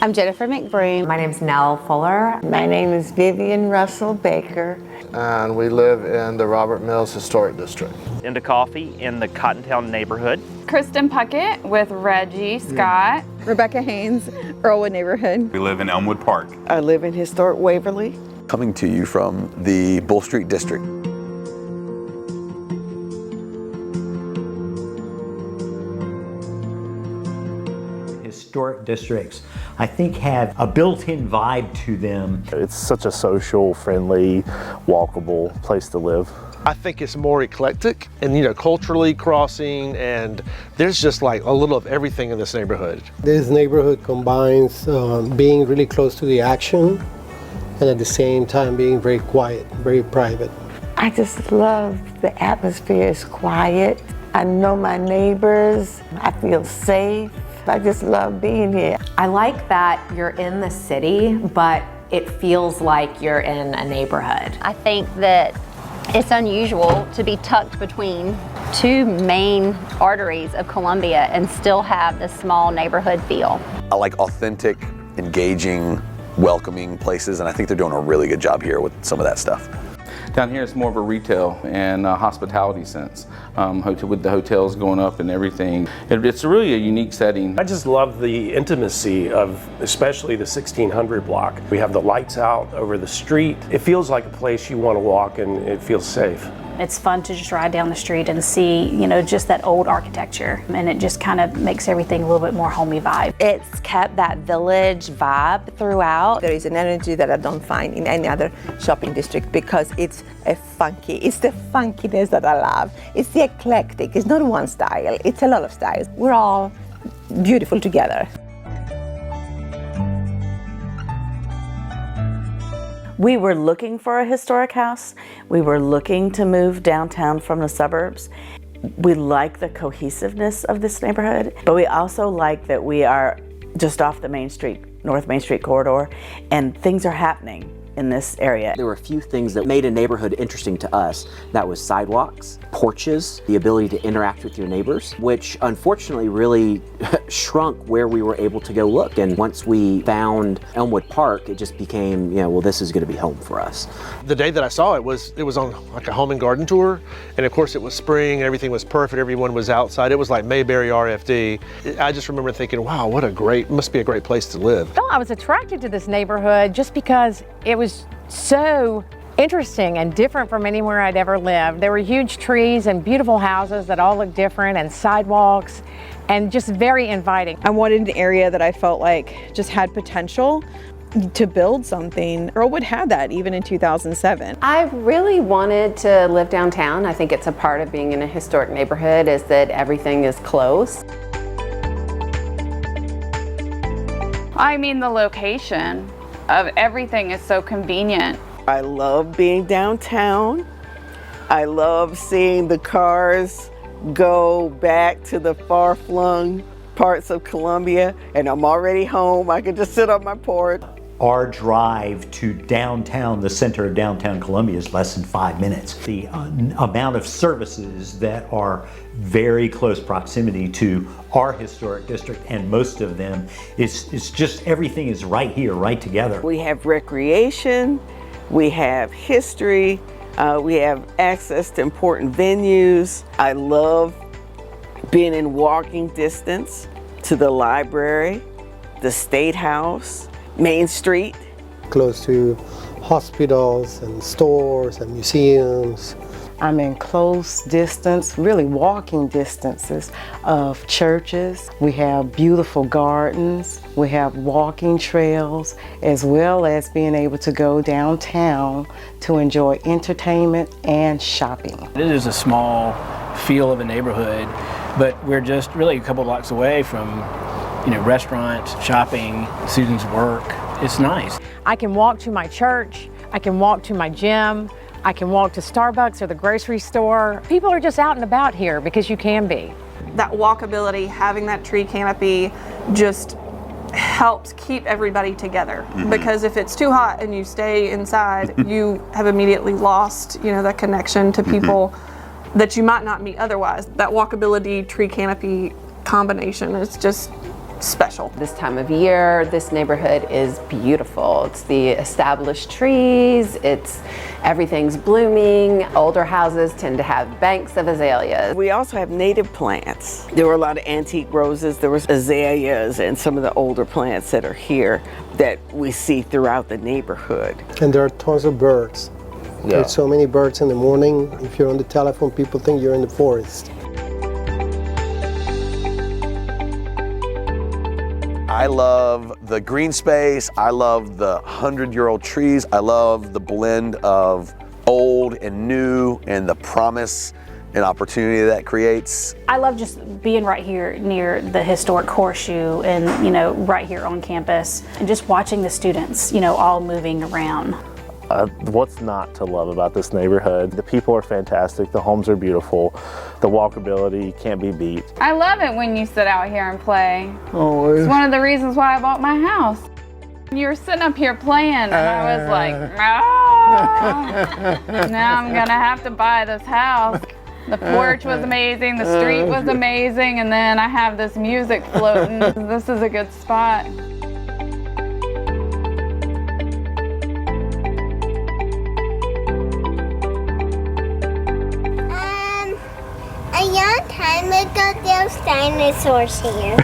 I'm Jennifer McBroom. My name's Nell Fuller. My name is Vivian Russell Baker. And we live in the Robert Mills Historic District. Into Coffee in the Cottontown neighborhood. Kristen Puckett with Reggie Scott. Rebecca Haynes, Earlwood neighborhood. We live in Elmwood Park. I live in historic Waverly. Coming to you from the Bull Street District. Historic districts, I think, have a built-in vibe to them. It's such a social, friendly, walkable place to live. I think it's more eclectic and, culturally crossing, and there's just like a little of everything in this neighborhood. This neighborhood combines being really close to the action and at the same time being very quiet, very private. I just love the atmosphere. It's quiet. I know my neighbors. I feel safe. I just love being here. I like that you're in the city, but it feels like you're in a neighborhood. I think that it's unusual to be tucked between two main arteries of Columbia and still have this small neighborhood feel. I like authentic, engaging, welcoming places, and I think they're doing a really good job here with some of that stuff. Down here it's more of a retail and hospitality sense, with the hotels going up and everything. It's really a unique setting. I just love the intimacy of especially the 1600 block. We have the lights out over the street. It feels like a place you want to walk and it feels safe. It's fun to just ride down the street and see, just that old architecture, and it just kind of makes everything a little bit more homey vibe. It's kept that village vibe throughout. There is an energy that I don't find in any other shopping district because it's the funkiness that I love. It's the eclectic, it's not one style, it's a lot of styles. We're all beautiful together. We were looking for a historic house. We were looking to move downtown from the suburbs. We like the cohesiveness of this neighborhood, but we also like that we are just off the North Main Street corridor, and things are happening in this area. There were a few things that made a neighborhood interesting to us. That was sidewalks, porches, the ability to interact with your neighbors, which unfortunately really shrunk where we were able to go look. And once we found Elmwood Park, it just became, well, this is going to be home for us. The day that I saw it was on like a home and garden tour, and of course it was spring, everything was perfect, everyone was outside. It was like Mayberry RFD. I just remember thinking, wow, must be a great place to live. Well, I was attracted to this neighborhood just because it was so interesting and different from anywhere I'd ever lived. There were huge trees and beautiful houses that all looked different, and sidewalks, and just very inviting. I wanted an area that I felt like just had potential to build something. Earlwood had that even in 2007. I really wanted to live downtown. I think it's a part of being in a historic neighborhood is that everything is close. I mean, the location of everything is so convenient. I love being downtown. I love seeing the cars go back to the far-flung parts of Columbia, and I'm already home. I can just sit on my porch. Our drive to downtown, the center of downtown Columbia, is less than 5 minutes. The amount of services that are very close proximity to our historic district, and most of them, is just everything is right here, right together. We have recreation, we have history, we have access to important venues. I love being in walking distance to the library, the State House, Main Street. Close to hospitals and stores and museums. I'm in close distance, really walking distances of churches. We have beautiful gardens. We have walking trails, as well as being able to go downtown to enjoy entertainment and shopping. It is a small feel of a neighborhood, but we're just really a couple blocks away from restaurants, shopping, Susan's work. It's nice. I can walk to my church, I can walk to my gym, I can walk to Starbucks or the grocery store. People are just out and about here because you can be. That walkability, having that tree canopy just helps keep everybody together. Because if it's too hot and you stay inside, you have immediately lost, that connection to people that you might not meet otherwise. That walkability, tree canopy combination is just special. This time of year, this neighborhood is beautiful. It's the established trees, everything's blooming. Older houses tend to have banks of azaleas. We also have native plants. There were a lot of antique roses, there was azaleas and some of the older plants that are here that we see throughout the neighborhood. And there are tons of birds. There's so many birds in the morning. If you're on the telephone, people think you're in the forest. I love the green space. I love the 100-year-old trees. I love the blend of old and new and the promise and opportunity that creates. I love just being right here near the historic Horseshoe and, you know, right here on campus and just watching the students, you know, all moving around. What's not to love about this neighborhood? The people are fantastic, the homes are beautiful, the walkability can't be beat. I love it when you sit out here and play. Always. It's one of the reasons why I bought my house. You were sitting up here playing and I was like, now I'm gonna have to buy this house. The porch was amazing, the street was amazing, and then I have this music floating. This is a good spot. A long time ago, there was dinosaurs here.